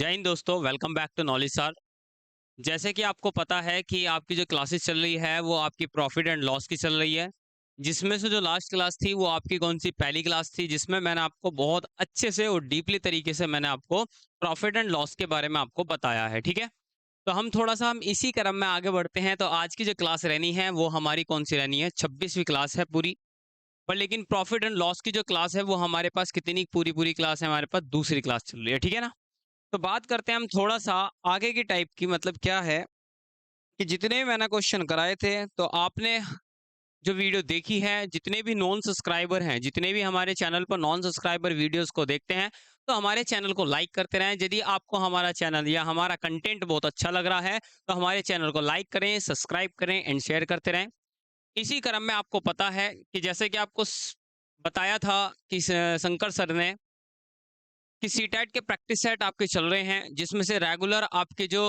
जय हिंद दोस्तों, welcome back to knowledge sir. जैसे कि आपको पता है कि आपकी जो क्लासेस चल रही है वो आपकी प्रॉफिट एंड लॉस की चल रही है। जिसमें से जो लास्ट क्लास थी वो आपकी कौन सी पहली क्लास थी, जिसमें मैंने आपको बहुत अच्छे से और डीपली तरीके से मैंने आपको प्रॉफिट एंड लॉस के बारे में आपको बताया है। ठीक है, तो हम इसी क्रम में आगे बढ़ते हैं। तो आज की जो क्लास रहनी है वो हमारी कौन सी रहनी है, 26वीं क्लास है पूरी। पर लेकिन प्रॉफिट एंड लॉस की जो क्लास है वो हमारे पास कितनी पूरी पूरी क्लास है, हमारे पास दूसरी क्लास चल रही है। ठीक है ना। तो बात करते हैं हम थोड़ा-सा आगे की टाइप की। मतलब क्या है कि जितने भी मैंने क्वेश्चन कराए थे, तो आपने जो वीडियो देखी है, जितने भी नॉन सब्सक्राइबर हैं, जितने भी हमारे चैनल पर नॉन सब्सक्राइबर वीडियोज़ को देखते हैं, तो हमारे चैनल को लाइक करते रहें। यदि आपको हमारा चैनल या हमारा कंटेंट बहुत अच्छा लग रहा है, तो हमारे चैनल को लाइक करें, सब्सक्राइब करें एंड शेयर करते रहें। इसी क्रम में आपको पता है कि जैसे कि आपको बताया था कि शंकर सर ने कि सीटेट के प्रैक्टिस सेट आपके चल रहे हैं, जिसमें से रेगुलर आपके जो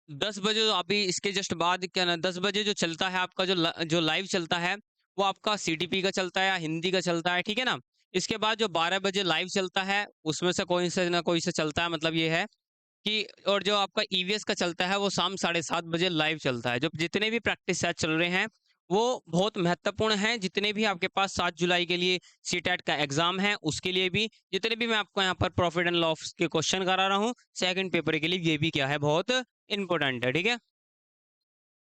10 बजे, जो अभी इसके जस्ट बाद क्या ना 10 बजे जो चलता है आपका जो लाइव चलता है, वो आपका सीटीपी का चलता है या हिंदी का चलता है। ठीक है ना। इसके बाद जो 12 बजे लाइव चलता है, उसमें से कोई से ना कोई से चलता है। मतलब ये है कि और जो आपका ईवीएस का चलता है वो शाम 7:30 बजे लाइव चलता है। जो जितने भी प्रैक्टिस सेट चल रहे हैं वो बहुत महत्वपूर्ण हैं। जितने भी आपके पास 7 जुलाई के लिए सीटेट का एग्जाम है उसके लिए भी, जितने भी मैं आपको यहाँ पर प्रॉफिट एंड लॉस के क्वेश्चन करा रहा हूँ सेकंड पेपर के लिए, ये भी क्या है, बहुत इंपॉर्टेंट है। ठीक है,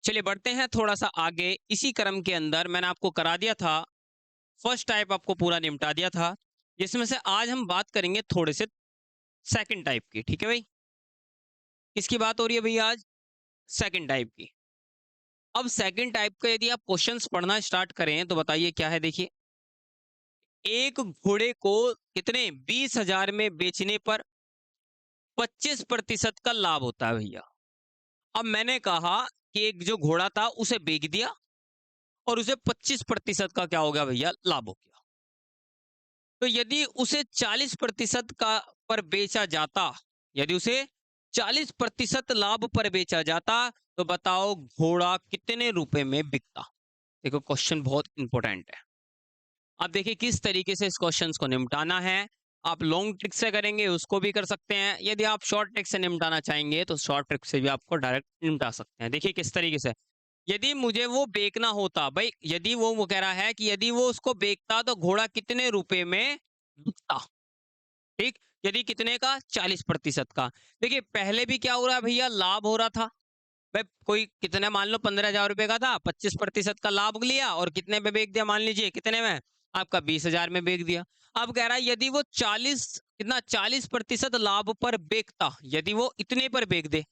चलिए बढ़ते हैं थोड़ा सा आगे। इसी क्रम के अंदर मैंने आपको करा दिया था, फर्स्ट टाइप आपको पूरा निपटा दिया था, जिसमें से आज हम बात करेंगे थोड़े से सेकंड टाइप की। ठीक है भाई, किसकी बात हो रही है भैया आज? सेकंड टाइप की। अब सेकंड टाइप का यदि आप क्वेश्चंस पढ़ना स्टार्ट करें तो बताइए क्या है। देखिए, एक घोड़े को कितने 20,000 में बेचने पर 25% का लाभ होता है भैया। अब मैंने कहा कि एक जो घोड़ा था उसे बेच दिया और उसे 25% का क्या हो गया भैया, लाभ हो गया। तो यदि उसे 40% का पर बेचा जाता, यदि उसे 40% लाभ पर बेचा जाता, तो बताओ घोड़ा कितने रुपए में बिकता। देखो, क्वेश्चन बहुत इंपॉर्टेंट है। अब देखिए किस तरीके से इस क्वेश्चन को निपटाना है। आप लॉन्ग ट्रिक से करेंगे उसको भी कर सकते हैं, यदि आप शॉर्ट ट्रिक से निपटाना चाहेंगे तो शॉर्ट ट्रिक से भी आपको डायरेक्ट निपटा सकते हैं। देखिए किस तरीके से, यदि मुझे वो बेचना होता भाई, यदि वो कह रहा है कि यदि वो उसको बेचता तो घोड़ा कितने रुपए में बिकता। ठीक, यदि कितने का, 40% का। देखिए पहले भी क्या हो रहा है भैया, लाभ हो रहा था। भाई कोई कितने, मान लो 15,000 रुपए का था, 25% का लाभ लिया और कितने में बेच दिया, मान लीजिए कितने में, आपका 20,000 में बेच दिया। अब कह रहा है यदि वो 40, कितना, 40% लाभ पर बेचता, यदि वो इतने पर बेच दे,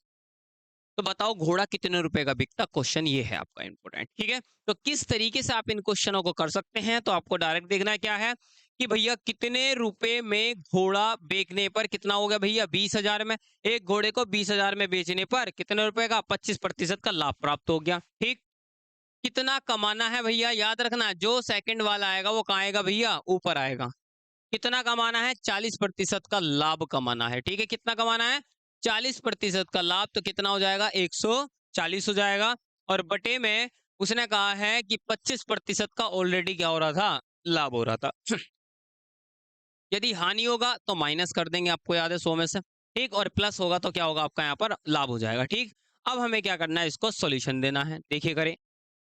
तो बताओ घोड़ा कितने रुपए का बिकता। क्वेश्चन ये है आपका इंपॉर्टेंट। ठीक है, तो किस तरीके से आप इन क्वेश्चनों को कर सकते हैं, तो आपको डायरेक्ट देखना है क्या है कि भैया कितने रुपए में घोड़ा बेचने पर कितना हो गया भैया, 20,000 में। एक घोड़े को 20,000 में बेचने पर कितने रुपए का, 25% का लाभ प्राप्त हो गया। ठीक, कितना कमाना है भैया, याद रखना, जो सेकंड वाला आएगा वो कहाँ आएगा भैया, ऊपर आएगा। कितना कमाना है, 40% का लाभ कमाना है। ठीक है, कितना कमाना है, 40% का लाभ। तो कितना हो जाएगा, 140 हो जाएगा। और बटे में उसने कहा है कि 25% का ऑलरेडी क्या हो रहा था, लाभ हो रहा था। यदि हानि होगा तो माइनस कर देंगे, आपको याद है 100 में से। ठीक, और प्लस होगा तो क्या होगा, आपका यहाँ पर लाभ हो जाएगा। ठीक, अब हमें क्या करना है, इसको सॉल्यूशन देना है। देखिए करें,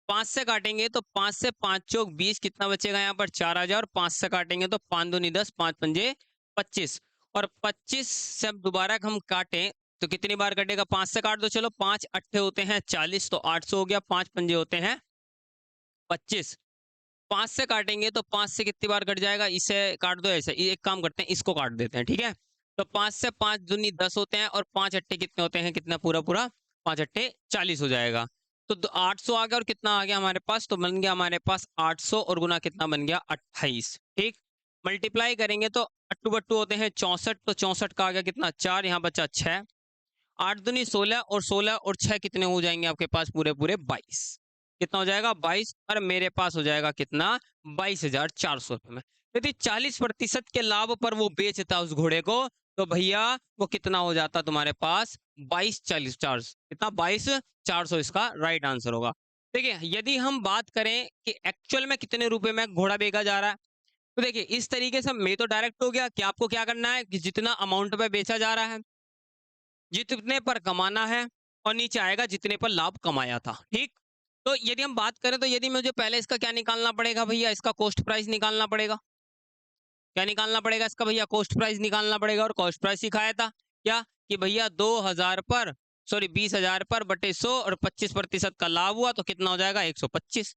5 से काटेंगे तो 5 से 5 चौक 20, कितना बचेगा यहाँ पर, 4,000। 5 से काटेंगे तो 5 दूनी 10, 5 पंजे 25। और 25 से अब दोबारा हम काटें तो कितनी बार कटेगा, 5 से काट दो, चलो 5 अट्ठे होते हैं 40, तो 800 हो गया। 5 पंजे होते हैं 25। 5 से काटेंगे तो 5 से कितनी बार कट जाएगा, इसे काट दो, ऐसे एक काम करते हैं, इसको काट देते हैं। ठीक है, तो 5 से 5 दूनी 10 होते हैं और 5 अट्ठे कितने होते हैं, कितना, पूरा पूरा 5 अट्ठे 40 हो जाएगा। तो 800 आ गया और कितना आ गया हमारे पास, तो बन गया हमारे पास 800 और गुना कितना बन गया, 28। ठीक, मल्टीप्लाई करेंगे तो अट्टू बट्टू होते हैं 64, तो 64 का आ गया कितना, 4, यहाँ बचा 6। 8 दूनी 16 और 16 और 6 कितने हो जाएंगे आपके पास, पूरे पूरे 22। कितना हो जाएगा, 22। और मेरे पास हो जाएगा कितना, 22,400 रुपये में। यदि 40% के लाभ पर वो बेचता उस घोड़े को, तो भैया वो कितना हो जाता तुम्हारे पास, 22,40,400। कितना, 22,400 इसका राइट आंसर होगा। देखिए यदि हम बात करें कि एक्चुअल में कितने रुपए में घोड़ा बेचा जा रहा है, तो देखिए इस तरीके से मैं तो डायरेक्ट हो गया कि आपको क्या करना है कि जितना अमाउंट में बेचा जा रहा है जितने पर कमाना है, और नीचे आएगा जितने पर लाभ कमाया था। ठीक, तो यदि हम बात करें तो यदि मुझे पहले इसका क्या निकालना पड़ेगा भैया, इसका कॉस्ट प्राइस निकालना पड़ेगा। क्या निकालना पड़ेगा इसका भैया, कॉस्ट प्राइस निकालना पड़ेगा। और कॉस्ट प्राइस सिखाया था क्या कि भैया 2000 पर, सॉरी 20,000 पर बटे 100 और 25% का लाभ हुआ तो कितना हो जाएगा 125।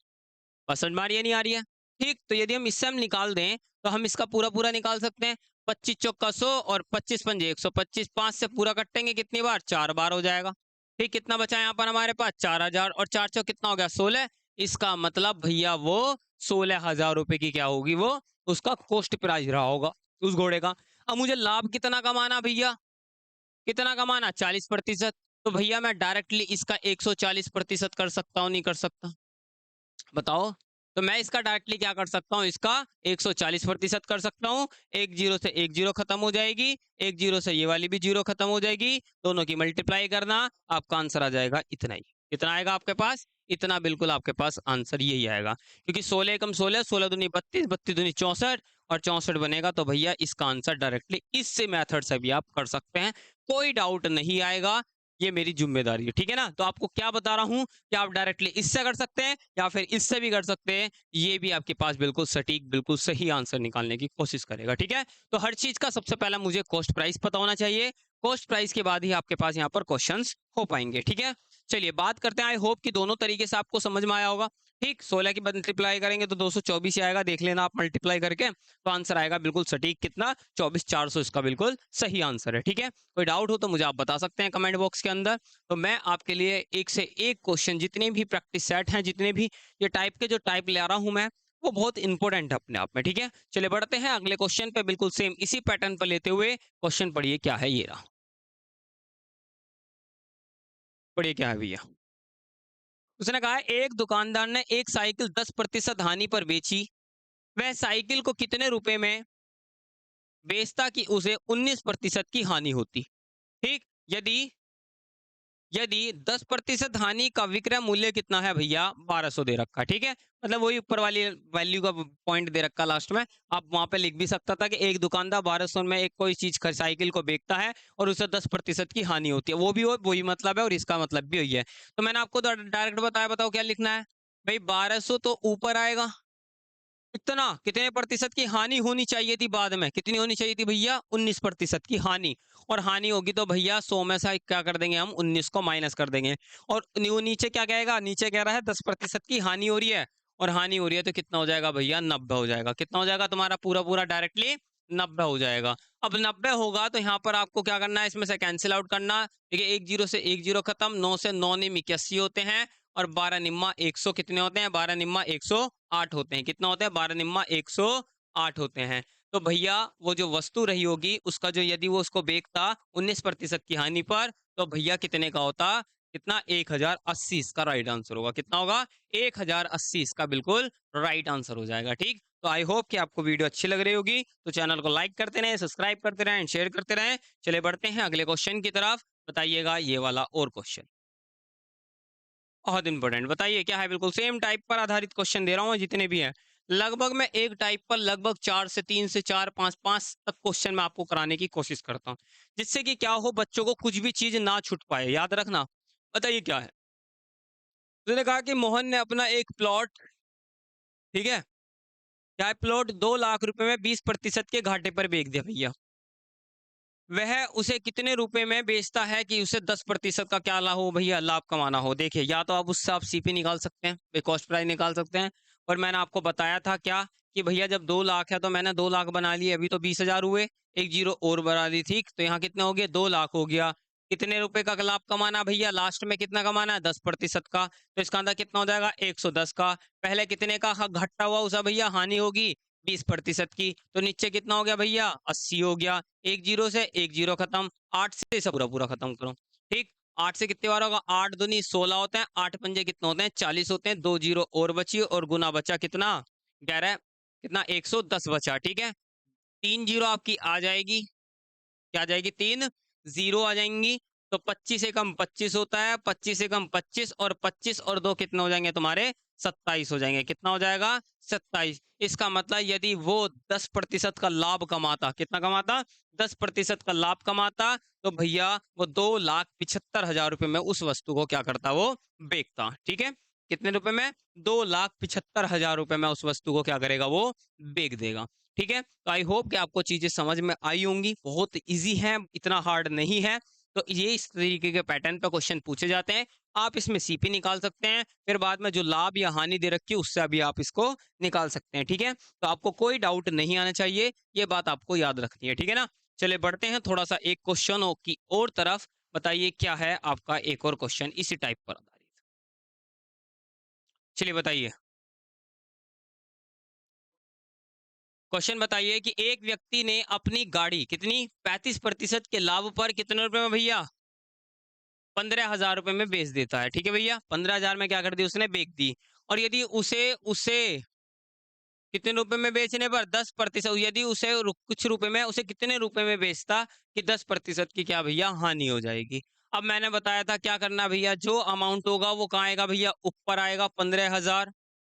समझ में आ रही है नहीं आ रही है? ठीक, तो यदि हम इससे हम निकाल दें तो हम इसका पूरा पूरा निकाल सकते हैं। 25 चौका 100 और 25 पंजे 125, 5 से पूरा कटेंगे कितनी बार, 4 बार हो जाएगा। ठीक, कितना बचा यहाँ पर हमारे पास 4000, और 4 चौक कितना हो गया 16। इसका मतलब भैया वो 16,000 रुपए की क्या होगी, वो उसका कॉस्ट प्राइस रहा होगा उस घोड़े का। अब मुझे लाभ कितना कमाना भैया, कितना कमाना 40%। तो भैया मैं डायरेक्टली इसका 140% कर सकता हूँ, नहीं कर सकता, बताओ। तो मैं इसका डायरेक्टली क्या कर सकता हूँ, इसका 140% कर सकता हूँ। एक जीरो से एक जीरो खत्म हो जाएगी, एक जीरो से ये वाली भी जीरो खत्म हो जाएगी, दोनों की मल्टीप्लाई करना, आपका आंसर आ जाएगा इतना ही। कितना आएगा आपके पास, इतना, बिल्कुल आपके पास आंसर यही आएगा। क्योंकि 16 एकम 16, 16 दूनी 32, 32 दूनी 64, और 64 बनेगा। तो भैया इसका आंसर डायरेक्टली इस मेथड से भी आप कर सकते हैं, कोई डाउट नहीं आएगा, ये मेरी जिम्मेदारी है, ठीक है ना। तो आपको क्या बता रहा हूं कि आप डायरेक्टली इससे कर सकते हैं या फिर इससे भी कर सकते हैं, ये भी आपके पास बिल्कुल सटीक, बिल्कुल सही आंसर निकालने की कोशिश करेगा, ठीक है। तो हर चीज का सबसे पहला मुझे कॉस्ट प्राइस पता होना चाहिए, कॉस्ट प्राइस के बाद ही आपके पास यहाँ पर क्वेश्चंस हो पाएंगे, ठीक है। चलिए बात करते हैं, आई होप कि दोनों तरीके से आपको समझ में आया होगा। ठीक, 16 की मल्टीप्लाई करेंगे तो 224 ही आएगा, देख लेना आप मल्टीप्लाई करके, तो आंसर आएगा बिल्कुल सटीक कितना, 24,400 इसका बिल्कुल सही आंसर है, ठीक है। कोई डाउट हो तो मुझे आप बता सकते हैं कमेंट बॉक्स के अंदर। तो मैं आपके लिए एक से एक क्वेश्चन, जितने भी प्रैक्टिस सेट हैं, जितने भी ये टाइप के जो टाइप ले रहा हूं मैं, वो बहुत इंपॉर्टेंट है अपने आप में, ठीक है। चलिए बढ़ते हैं अगले क्वेश्चन पे, बिल्कुल सेम इसी पैटर्न पर लेते हुए क्वेश्चन पढ़िए क्या है, ये रहा, पढ़िए क्या है भैया। उसने कहा है, एक दुकानदार ने एक साइकिल 10% हानि पर बेची, वह साइकिल को कितने रुपए में बेचता कि उसे 19% की हानि होती। ठीक, यदि यदि 10% हानि का विक्रय मूल्य कितना है भैया, 1200 दे रखा है, ठीक है। मतलब वही ऊपर वाली वैल्यू का पॉइंट दे रखा लास्ट में, आप वहां पे लिख भी सकता था कि एक दुकानदार 1200 में एक कोई चीज साइकिल को बेचता है और उसे 10% की हानि होती है, वो भी वही मतलब है और इसका मतलब भी वही है। तो मैंने आपको डायरेक्ट बताया, बताओ क्या लिखना है भाई, 1200 तो ऊपर आएगा, इतना कितने प्रतिशत की हानि होनी चाहिए थी, बाद में कितनी होनी चाहिए थी भैया, 19% की हानि। और हानि होगी तो भैया 100 में से क्या कर देंगे हम, 19 को माइनस कर देंगे। और वो नीचे क्या कहेगा, नीचे कह रहा है 10% की हानि हो रही है, और हानि हो रही है तो कितना हो जाएगा भैया, 90 हो जाएगा। कितना हो जाएगा तुम्हारा पूरा पूरा डायरेक्टली, 90 हो जाएगा। अब 90 होगा तो यहाँ पर आपको क्या करना है, इसमें से कैंसिल आउट करना। देखिए एक जीरो से एक जीरो खत्म, 9 से 9 निम 81 होते हैं, और 12 निम्मा 100 कितने होते हैं, 12 निम्मा 108 होते हैं। कितना होता है, 12 निम्मा 108 होते हैं। तो भैया वो जो वस्तु रही होगी उसका जो, यदि वो उसको बेचता 19% की हानि पर, तो भैया कितने का होता, कितना, 1080 इसका राइट आंसर होगा। कितना होगा, 1080 इसका बिल्कुल राइट आंसर हो जाएगा। ठीक, तो आई होप कि आपको वीडियो अच्छी लग रही होगी, तो चैनल को लाइक करते रहें, सब्सक्राइब करते रहें, शेयर करते रहें। चले बढ़ते हैं अगले क्वेश्चन की तरफ, बताइएगा ये वाला और क्वेश्चन बहुत इंपॉर्टेंट, बताइए क्या है। बिल्कुल सेम टाइप पर आधारित क्वेश्चन दे रहा हूँ जितने भी हैं, लगभग मैं एक टाइप पर लगभग 4 से 3 से 4 5 5 तक क्वेश्चन मैं आपको कराने की कोशिश करता हूँ, जिससे कि क्या हो, बच्चों को कुछ भी चीज ना छूट पाए, याद रखना। बताइए क्या है। उसने कहा कि मोहन ने अपना एक प्लॉट, ठीक है, क्या है, प्लॉट 2 लाख रुपए में 20% के घाटे पर बेच दिया भैया, वह उसे कितने रुपए में बेचता है कि उसे 10% का क्या लाभ हो भैया, लाभ कमाना हो। देखिए या तो आप उससे आप सीपी निकाल सकते हैं, कॉस्ट प्राइस निकाल सकते हैं, और मैंने आपको बताया था क्या कि भैया जब 2 लाख है तो मैंने 2 लाख बना लिए, अभी तो 20,000 हुए, एक जीरो और बना दी, ठीक। तो यहाँ कितना हो गया, 2 लाख हो गया। कितने रुपए का लाभ कमाना भैया, लास्ट में कितना कमाना है, 10% का। तो इसका अंदर कितना हो जाएगा, 110 का। पहले कितने का घट्टा हुआ उसे भैया, हानि होगी 20% की, तो नीचे कितना हो गया भैया, 80 हो गया। एक जीरो से एक जीरो खत्म, 8 से सब पूरा पूरा खत्म करो। ठीक, 8 से कितने बार होगा, 8 दूनी 16 होते हैं, 8 पंजे कितने होते हैं, 40 होते हैं। 2 जीरो और बची, और गुना बचा कितना, 11, कितना, 110 बचा, ठीक है। 3 जीरो आपकी आ जाएगी, क्या आ जाएगी, 3 जीरो आ जाएंगी। तो 25 से कम 25 होता है, 25 से कम 25, और 25 और 2 कितने हो जाएंगे तुम्हारे, 27 हो जाएंगे। कितना हो जाएगा? 27। इसका मतलब यदि वो 10% का लाभ कमाता, कितना कमाता? 10% का लाभ कमाता, तो भैया वो 2,75,000 में उस वस्तु को क्या करता? वो बेचता। ठीक है, कितने रुपए में? 2,75,000 में उस वस्तु को क्या करेगा? वो बेच देगा। ठीक है, तो आई होप कि आपको चीजें समझ में आई होंगी। बहुत इजी है, इतना हार्ड नहीं है। तो ये इस तरीके के पैटर्न पे क्वेश्चन पूछे जाते हैं। आप इसमें सीपी निकाल सकते हैं, फिर बाद में जो लाभ या हानि दे रखी है उससे अभी आप इसको निकाल सकते हैं। ठीक है, तो आपको कोई डाउट नहीं आना चाहिए, ये बात आपको याद रखनी है। ठीक है ना? चलिए बढ़ते हैं थोड़ा सा एक क्वेश्चन की और तरफ। बताइए क्या है आपका एक और क्वेश्चन इसी टाइप पर आधारित। चलिए बताइए। क्वेश्चन बताइए कि एक व्यक्ति ने अपनी गाड़ी कितनी 35% के लाभ पर कितने रुपए में भैया? 15,000 रुपए में बेच देता है। ठीक है भैया, 15,000 में क्या कर दी? उसने बेच दी। और यदि उसे उसे कितने रुपए में बेचने पर? 10%। यदि उसे कुछ रुपए में, उसे कितने रुपए में बेचता कि 10% की क्या भैया हानि हो जाएगी? अब मैंने बताया था क्या करना भैया, जो अमाउंट होगा वो कहाँ आएगा भैया? ऊपर आएगा 15,000।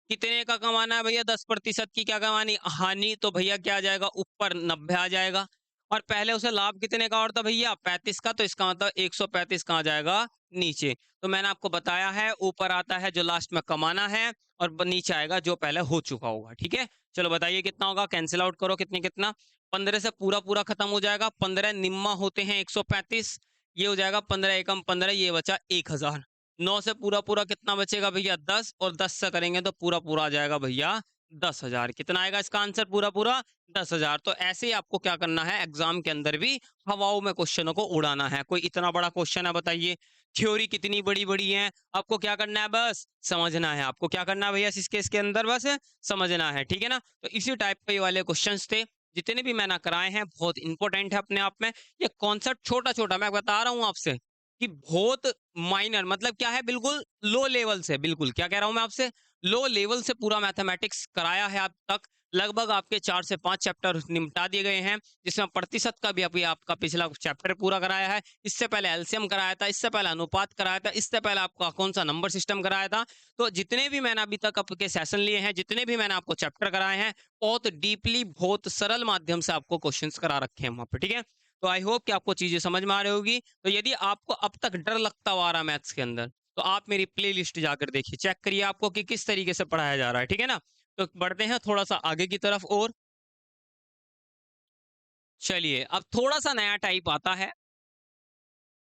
कितने का कमाना है भैया? 10% की क्या कमानी? हानि। तो भैया क्या आ जाएगा? ऊपर 90 आ जाएगा। और पहले उसे लाभ कितने का और था भैया? 35 का। तो इसका मतलब 135 कहाँ जाएगा? नीचे। तो मैंने आपको बताया है ऊपर आता है जो लास्ट में कमाना है, और नीचे आएगा जो पहले हो चुका होगा। ठीक है, चलो बताइए कितना होगा? कैंसिल आउट करो, कितने कितना? 15 से पूरा पूरा खत्म हो जाएगा। 15 निम्मा होते हैं 135, ये हो जाएगा 15 एकम 15, ये बचा 1000। 9 से पूरा पूरा कितना बचेगा भैया? 10। और 10 से करेंगे तो पूरा पूरा आ जाएगा भैया 10,000। कितना आएगा इसका आंसर? पूरा पूरा 10,000। तो ऐसे ही आपको क्या करना है, एग्जाम के अंदर भी हवाओं में क्वेश्चनों को उड़ाना है। कोई इतना बड़ा क्वेश्चन है बताइए, थ्योरी कितनी बड़ी बड़ी है, आपको क्या करना है? बस समझना है। आपको क्या करना है भैया इस केस के अंदर? बस समझना है। ठीक है ना? तो इसी टाइप के ये वाले क्वेश्चन थे, जितने भी मैंने कराए हैं बहुत इंपॉर्टेंट है अपने आप में। ये कॉन्सेप्ट छोटा छोटा मैं बता रहा हूँ आपसे कि बहुत माइनर, मतलब क्या है, बिल्कुल लो लेवल से, बिल्कुल क्या कह रहा हूं मैं आपसे, लो लेवल से पूरा मैथमेटिक्स कराया है अब तक। लगभग आपके 4 से 5 चैप्टर निपटा दिए गए हैं, जिसमें प्रतिशत का भी अभी आपका पिछला चैप्टर पूरा कराया है। इससे पहले एलसीएम कराया था, इससे पहले अनुपात कराया था, इससे पहले आपका कौन सा नंबर सिस्टम कराया था। तो जितने भी मैंने अभी तक आपके सेशन लिए हैं, जितने भी मैंने आपको चैप्टर कराए हैं, बहुत डीपली, बहुत सरल माध्यम से आपको क्वेश्चंस करा रखे हैं वहां पर। ठीक है, तो आई होप कि आपको चीजें समझ में आ रही होगी। तो यदि आपको अब तक डर लगता हुआ आ रहा मैथ्स के अंदर, तो आप मेरी प्लेलिस्ट जाकर देखिए, चेक करिए आपको कि किस तरीके से पढ़ाया जा रहा है। ठीक है ना? तो बढ़ते हैं थोड़ा सा आगे की तरफ और। चलिए अब थोड़ा सा नया टाइप आता है।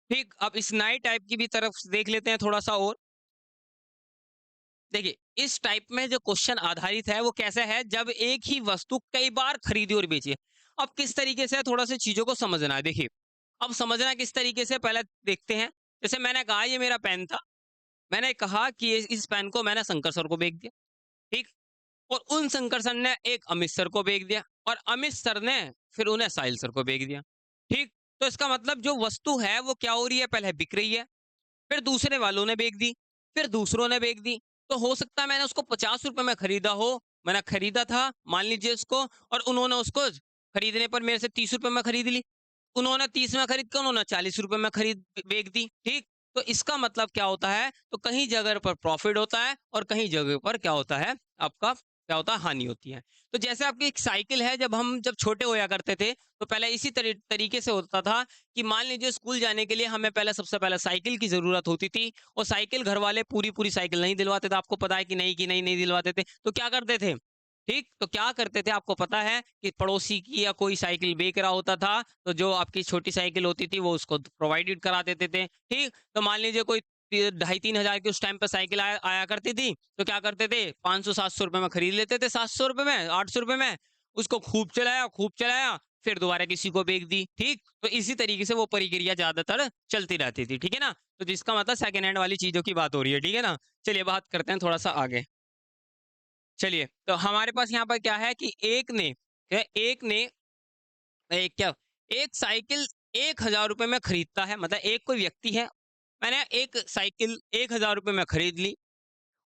ठीक, अब इस नए टाइप की भी तरफ देख लेते हैं थोड़ा सा और। देखिए, इस टाइप में जो क्वेश्चन आधारित है वो कैसा है, जब एक ही वस्तु कई बार खरीदी और बेची। अब किस तरीके से थोड़ा सा चीजों को समझना है। देखिए, अब समझना है किस तरीके से, पहले देखते हैं। जैसे मैंने कहा ये मेरा पेन था, मैंने कहा कि इस पेन को मैंने शंकर सर को बेच दिया। ठीक, और उन शंकर सर ने एक अमित सर को बेच दिया, और अमित सर ने फिर उन्हें साहिल सर को बेच दिया। ठीक, तो इसका मतलब जो वस्तु है वो क्या हो रही है, पहले बिक रही है, फिर दूसरे वालों ने बेच दी, फिर दूसरों ने बेच दी। तो हो सकता है मैंने उसको 50 रुपए में खरीदा हो, मैंने खरीदा था मान लीजिए उसको, और उन्होंने उसको खरीदने पर मेरे से 30 रुपए में खरीद ली। उन्होंने 30 में खरीद कर उन्होंने 40 रुपए में खरीद बेच दी। ठीक, तो इसका मतलब क्या होता है, तो कहीं जगह पर प्रॉफिट होता है और कहीं जगह पर क्या होता है, आपका क्या होता है, हानि होती है। तो जैसे आपकी एक साइकिल है, जब छोटे होया करते थे, तो पहले इसी तरीके से होता था कि मान लीजिए स्कूल जाने के लिए हमें पहले सबसे पहले साइकिल की जरूरत होती थी, और साइकिल घर वाले पूरी पूरी साइकिल नहीं दिलवाते थे। आपको पता है कि नहीं दिलवाते थे, तो क्या करते थे? ठीक, तो क्या करते थे आपको पता है कि पड़ोसी की या कोई साइकिल बेच रहा होता था, तो जो आपकी छोटी साइकिल होती थी वो उसको प्रोवाइडेड करा देते थे। ठीक, तो मान लीजिए कोई 2,500-3,000 की उस टाइम पे साइकिल आया करती थी, तो क्या करते थे, 500-700 रुपए में खरीद लेते थे, 700 रुपए में, 800 रुपए में। उसको खूब चलाया, फिर दोबारा किसी को बेच दी। ठीक, तो इसी तरीके से वो प्रक्रिया ज्यादातर चलती रहती थी। ठीक है ना? तो जिसका मतलब सेकंड हैंड वाली चीजों की बात हो रही है। ठीक है ना? चलिए बात करते हैं थोड़ा सा आगे। चलिए, तो हमारे पास यहाँ पर क्या है कि एक एक साइकिल 1,000 रुपए में खरीदता है, मतलब एक कोई व्यक्ति है, मैंने एक साइकिल 1,000 रुपए में खरीद ली,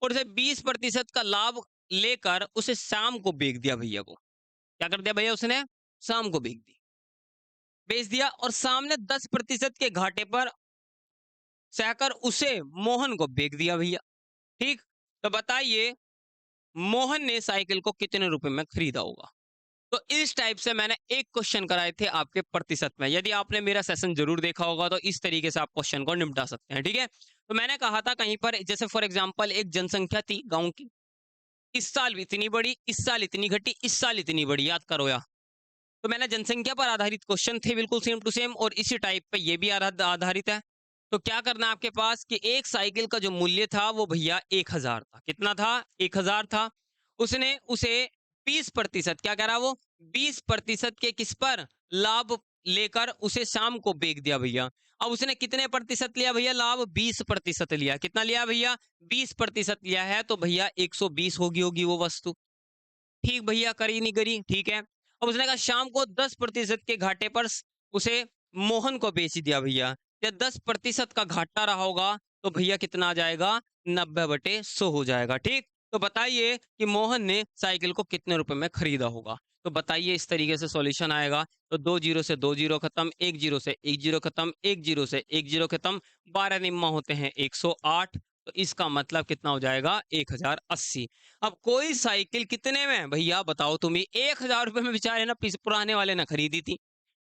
और उसे 20% का लाभ लेकर उसे शाम को बेच दिया भैया को। क्या कर दिया भैया उसने? शाम को बेच दिया, और सामने 10% के घाटे पर सहकर उसे मोहन को बेच दिया भैया। ठीक, तो बताइए मोहन ने साइकिल को कितने रुपए में खरीदा होगा। तो इस टाइप से मैंने एक क्वेश्चन कराए थे आपके प्रतिशत में। यदि आपने मेरा सेशन जरूर देखा होगा तो इस तरीके से आप क्वेश्चन को निपटा सकते हैं, ठीक है। तो मैंने कहा था कहीं पर, जैसे फॉर एग्जांपल एक जनसंख्या थी गांव की, इस साल इतनी बड़ी, इस साल इतनी घटी, इस साल इतनी बड़ी, याद करो या। तो मैंने जनसंख्या पर आधारित क्वेश्चन थे बिल्कुल सेम टू सेम, और इसी टाइप पे ये भी आधारित है। तो क्या करना है आपके पास कि एक साइकिल का जो मूल्य था वो भैया 1000 था। कितना था? 1000 था। उसने उसे 20%, क्या कह रहा वो, 20% के किस पर, लाभ लेकर उसे शाम को बेच दिया भैया। अब उसने कितने प्रतिशत लिया भैया लाभ? 20% लिया। कितना लिया भैया? 20% लिया है, तो भैया 120 होगी वो वस्तु। ठीक भैया, करी नहीं करी, ठीक है। अब उसने कहा शाम को 10% के घाटे पर उसे मोहन को बेच दिया भैया। या 10% का घाटा रहा होगा तो भैया कितना आ जाएगा? 90/100 हो जाएगा, ठीक। तो बताइए कि मोहन ने साइकिल को कितने रुपए में खरीदा होगा। तो बताइए, इस तरीके से सॉल्यूशन आएगा। तो 2 जीरो से 2 जीरो खत्म, 1 जीरो से 1 जीरो खत्म, 1 जीरो से 1 जीरो खत्म, 12 निम्मा होते हैं 108। तो इसका मतलब कितना हो जाएगा? 1080। अब कोई साइकिल कितने में भैया बताओ तुम ही, 1000 रुपए में बेचारे ना पुराने वाले ने खरीदी थी,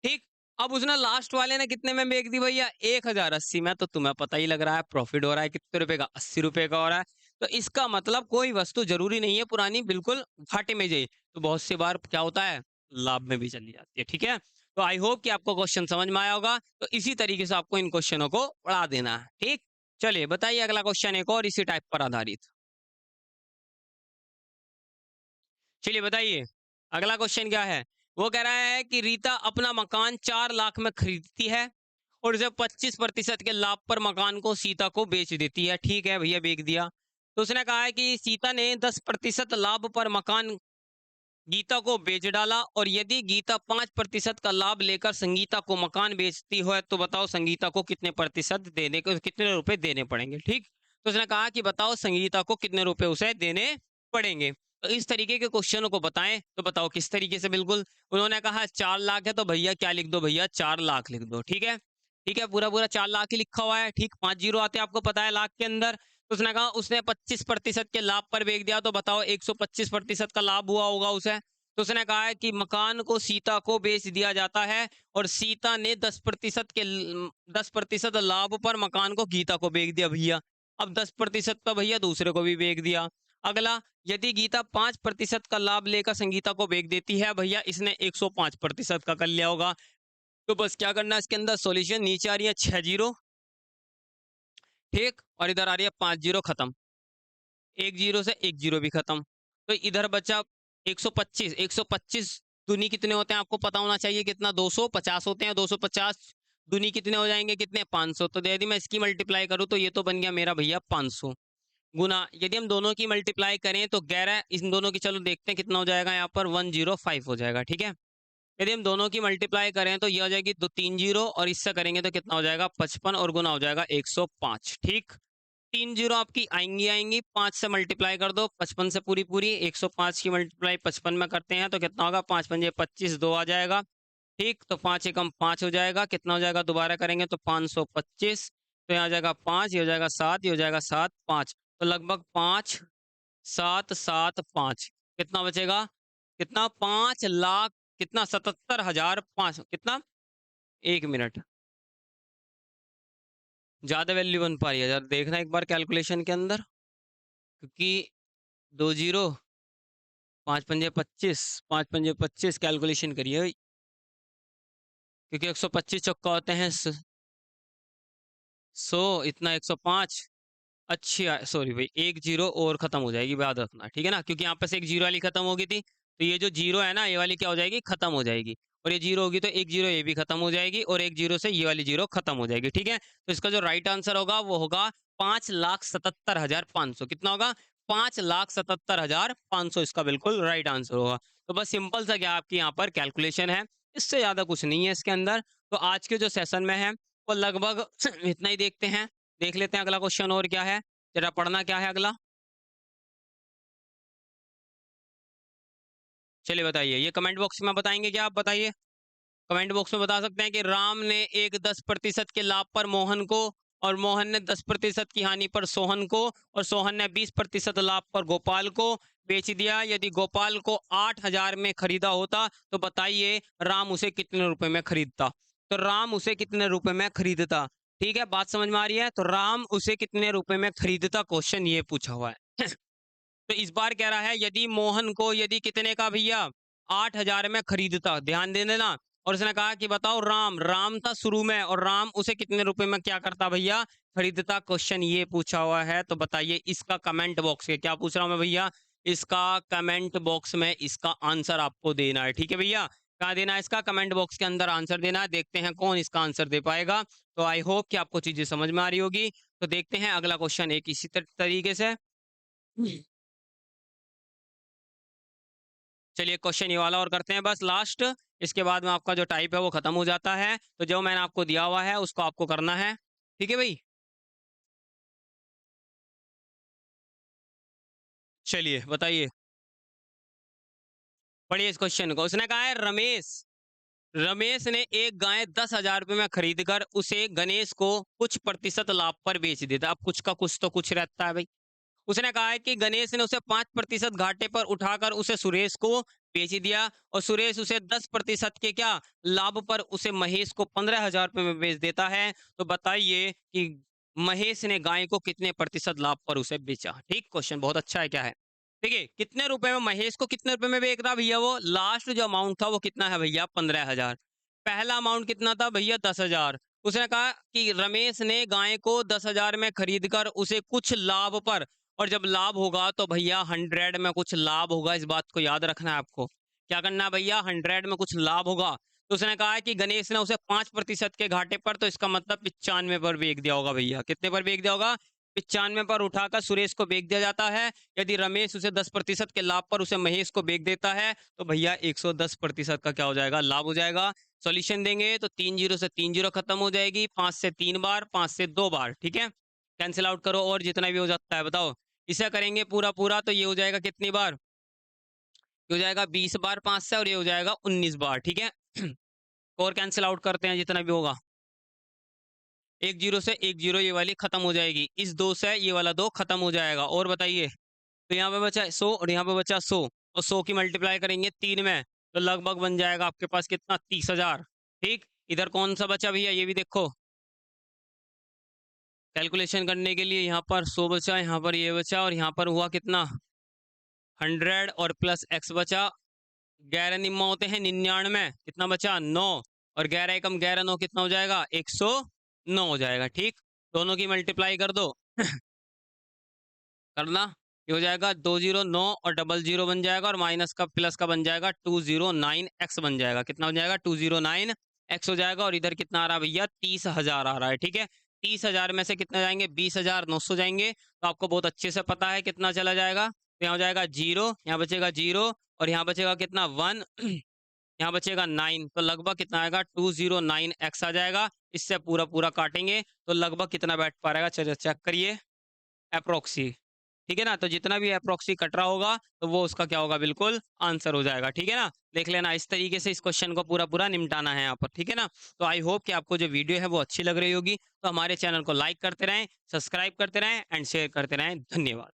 ठीक। अब उसने लास्ट वाले ने कितने में बेच दी भैया? 1080 में। तो तुम्हें पता ही लग रहा है प्रॉफिट हो रहा है कितने रुपए का? 80 रुपए का हो रहा है। तो इसका मतलब कोई वस्तु जरूरी नहीं है पुरानी बिल्कुल घाटे में जाए, तो बहुत सी बार क्या होता है, लाभ में भी चली जाती है, ठीक है। तो आई होप कि आपको क्वेश्चन समझ में आया होगा। तो इसी तरीके से आपको इन क्वेश्चनों को उड़ा देना है, ठीक। चलिए बताइए अगला क्वेश्चन एक और इसी टाइप पर आधारित। चलिए बताइए अगला क्वेश्चन क्या है। वो कह रहा है कि रीता अपना मकान 4 लाख में खरीदती है और जब 25% के लाभ पर मकान को सीता को बेच देती है। ठीक है भैया, बेच दिया। तो उसने कहा है कि सीता ने 10% लाभ पर मकान गीता को बेच डाला, और यदि गीता 5% का लाभ लेकर संगीता को मकान बेचती है तो बताओ संगीता को कितने प्रतिशत देने को, कितने रुपए देने पड़ेंगे, ठीक। तो उसने कहा कि बताओ संगीता को कितने रुपए उसे देने पड़ेंगे। तो इस तरीके के क्वेश्चनों को बताएं, तो बताओ किस तरीके से। बिल्कुल उन्होंने कहा 4 लाख है तो भैया क्या लिख दो भैया? 4 लाख लिख दो, ठीक है। ठीक है, पूरा पूरा 4 लाख ही लिखा हुआ है, ठीक। 5 जीरो आते हैं आपको पता है लाख के अंदर। तो उसने कहा उसने 25% के लाभ पर बेच दिया, तो बताओ 125% का लाभ हुआ होगा उसे। तो उसने कहा है कि मकान को सीता को बेच दिया जाता है और सीता ने 10% लाभ पर मकान को गीता को बेच दिया भैया। अब 10% तो भैया दूसरे को भी बेच दिया। अगला, यदि गीता 5% का लाभ लेकर संगीता को बेच देती है भैया, इसने 105% का कर लिया होगा। तो बस क्या करना है इसके अंदर, सॉल्यूशन नीचे आ रही है 6 जीरो, ठीक, और इधर आ रही है 5 जीरो, खत्म। 1 जीरो से 1 जीरो भी खत्म। तो इधर बचा 125। 125 दूनी कितने होते हैं आपको पता होना चाहिए, कितना? 250 होते हैं। 250 दूनी कितने हो जाएंगे? कितने? 500। तो यदि मैं इसकी मल्टीप्लाई करूं तो ये तो बन गया मेरा भैया 500 गुना, यदि हम दोनों की मल्टीप्लाई करें तो 11, इन दोनों की चलो देखते हैं कितना हो जाएगा, यहाँ पर 105 हो जाएगा, ठीक है। यदि हम दोनों की मल्टीप्लाई करें तो ये हो जाएगी 3 जीरो, और इससे करेंगे तो कितना हो जाएगा? 55, और गुना हो जाएगा 105, ठीक। 3 जीरो आपकी आएंगी आएंगी, 5 से मल्टीप्लाई कर दो 55 से पूरी पूरी, 105 की मल्टीप्लाई 55 में करते हैं तो कितना होगा? 5 पंजे 25, 2 आ जाएगा, ठीक। तो 5 एकम 5 हो जाएगा, कितना हो जाएगा दोबारा करेंगे तो 525। तो यहाँ आ जाएगा 5, ये हो जाएगा 7, ये हो जाएगा 7, 5, तो लगभग 5 7 7 5, कितना बचेगा? कितना? 5 लाख, कितना? 77,005, कितना? 1 मिनट, ज्यादा वैल्यू बन पा रही है, जरा देखना एक बार कैलकुलेशन के अंदर, क्योंकि 2 जीरो, 5 पंजे 25, 5 पंजे 25 कैलकुलेशन करिए भाई, क्योंकि 125 चौका होते हैं 100, इतना 105। अच्छा सॉरी भाई, 1 जीरो और खत्म हो जाएगी, याद रखना, ठीक है ना, क्योंकि यहाँ पे से 1 जीरो वाली खत्म होगी थी, तो ये जो जीरो है ना ये वाली क्या हो जाएगी? खत्म हो जाएगी। और ये जीरो होगी तो 1 जीरो ये भी खत्म हो जाएगी, और 1 जीरो से ये वाली जीरो खत्म हो जाएगी, ठीक है। तो इसका जो राइट आंसर होगा वो होगा 5,77,500। कितना होगा? 5,77,500 इसका बिल्कुल राइट आंसर होगा। तो बस सिंपल सा क्या आपकी यहाँ पर कैलकुलेशन है, इससे ज्यादा कुछ नहीं है इसके अंदर। तो आज के जो सेशन में है वो लगभग इतना ही। देखते हैं, देख लेते हैं अगला क्वेश्चन और क्या है, जरा पढ़ना क्या है अगला। चलिए बताइए, ये कमेंट बॉक्स में बताएंगे क्या आप? बताइए कमेंट बॉक्स में बता सकते हैं कि राम ने एक 10% के लाभ पर मोहन को और मोहन ने 10% की हानि पर सोहन को और सोहन ने 20% लाभ पर गोपाल को बेच दिया। यदि गोपाल को 8,000 में खरीदा होता तो बताइए राम उसे कितने रुपए में खरीदता। तो राम उसे कितने रुपए में खरीदता। ठीक है, बात समझ में आ रही है। तो राम उसे कितने रुपए में खरीदता, क्वेश्चन ये पूछा हुआ है। तो इस बार कह रहा है यदि मोहन को यदि कितने का भैया 8,000 में खरीदता, ध्यान दे देना। और उसने कहा कि बताओ राम, राम था शुरू में और राम उसे कितने रुपए में क्या करता भैया, खरीदता। क्वेश्चन ये पूछा हुआ है। तो बताइए इसका कमेंट बॉक्स में क्या पूछ रहा हूं मैं भैया, इसका कमेंट बॉक्स में इसका आंसर आपको देना है। ठीक है भैया, कहाँ देना है, इसका कमेंट बॉक्स के अंदर आंसर देना है। देखते हैं कौन इसका आंसर दे पाएगा। तो आई होप कि आपको चीजें समझ में आ रही होगी। तो देखते हैं अगला क्वेश्चन एक इसी तरीके से। चलिए क्वेश्चन ये वाला और करते हैं बस लास्ट। इसके बाद में आपका जो टाइप है वो खत्म हो जाता है। तो जो मैंने आपको दिया हुआ है उसको आपको करना है। ठीक है भाई, चलिए बताइए, पढ़िए इस क्वेश्चन को। उसने कहा है रमेश, रमेश ने एक गाय 10,000 रुपये में खरीद कर उसे गणेश को कुछ प्रतिशत लाभ पर बेच दिया। अब कुछ का कुछ तो कुछ रहता है भाई। उसने कहा है कि गणेश ने उसे 5% घाटे पर उठाकर उसे सुरेश को बेच दिया और सुरेश उसे 10% के क्या लाभ पर उसे महेश को 15,000 रुपये में बेच देता है। तो बताइए कि महेश ने गाय को कितने प्रतिशत लाभ पर उसे बेचा। ठीक, क्वेश्चन बहुत अच्छा है। क्या है, देखिए कितने रुपए में महेश को कितने रुपए में बेच रहा भैया, वो लास्ट जो अमाउंट था वो कितना है भैया 15,000। पहला अमाउंट कितना था भैया 10,000। उसने कहा कि रमेश ने गाय को 10,000 में खरीद कर उसे कुछ लाभ पर, और जब लाभ होगा तो भैया 100 में कुछ लाभ होगा, इस बात को याद रखना है आपको। क्या करना है भैया, 100 में कुछ लाभ होगा। तो उसने कहा है कि गणेश ने उसे 5% के घाटे पर, तो इसका मतलब 95 पर बेच दिया होगा भैया। कितने पर बेच दिया होगा, 95 पर उठाकर सुरेश को बेच दिया जाता है। यदि रमेश उसे 10% के लाभ पर उसे महेश को बेच देता है तो भैया 110% का क्या हो जाएगा, लाभ हो जाएगा। सॉल्यूशन देंगे तो 3 जीरो से 3 जीरो खत्म हो जाएगी, 5 से 3 बार, 5 से 2 बार। ठीक है, कैंसिल आउट करो और जितना भी हो जाता है बताओ। इसे करेंगे पूरा पूरा तो ये हो जाएगा कितनी बार, ये हो जाएगा 20 बार 5 से, और ये हो जाएगा 19 बार। ठीक है, और कैंसिल आउट करते हैं जितना भी होगा। 1 जीरो से 1 जीरो ये वाली खत्म हो जाएगी, इस 2 से ये वाला 2 खत्म हो जाएगा। और बताइए, तो यहाँ पे बचा 100 और यहाँ पे बचा 100, और 100 की मल्टीप्लाई करेंगे 3 में तो लगभग बन जाएगा आपके पास कितना, 30,000। ठीक, इधर कौन सा बचा भैया ये भी देखो, कैलकुलेशन करने के लिए यहाँ पर 100 बचा, यहाँ पर ये बचा, और यहाँ पर हुआ कितना 100 और प्लस x बचा। 11 निम्मा होते हैं 99, कितना बचा 9, और 11 एकम 11 9 कितना हो जाएगा 109 हो जाएगा। ठीक, दोनों की मल्टीप्लाई कर दो करना, ये हो जाएगा 209 और 00 बन जाएगा, और माइनस का प्लस का बन जाएगा 209x बन जाएगा। कितना बन जाएगा 209x हो जाएगा। और इधर कितना आ रहा है भैया 30,000 आ रहा है। ठीक है, 30,000 में से कितना जाएंगे 20,900 जाएंगे। तो आपको बहुत अच्छे से पता है कितना चला जाएगा। तो यहाँ हो जाएगा 0, यहाँ बचेगा 0, और यहाँ बचेगा कितना 1, यहाँ बचेगा 9, तो लगभग कितना आएगा 209x आ जाएगा। इससे पूरा पूरा काटेंगे तो लगभग कितना बैठ पाएगा, चलिए चेक करिए, अप्रोक्सी। ठीक है ना, तो जितना भी अप्रोक्सी कट रहा होगा तो वो उसका क्या होगा, बिल्कुल आंसर हो जाएगा। ठीक है ना, देख लेना इस तरीके से इस क्वेश्चन को पूरा पूरा निपटाना है यहाँ पर। ठीक है ना, तो आई होप कि आपको जो वीडियो है वो अच्छी लग रही होगी। तो हमारे चैनल को लाइक करते रहें, सब्सक्राइब करते रहें एंड शेयर करते रहें। धन्यवाद।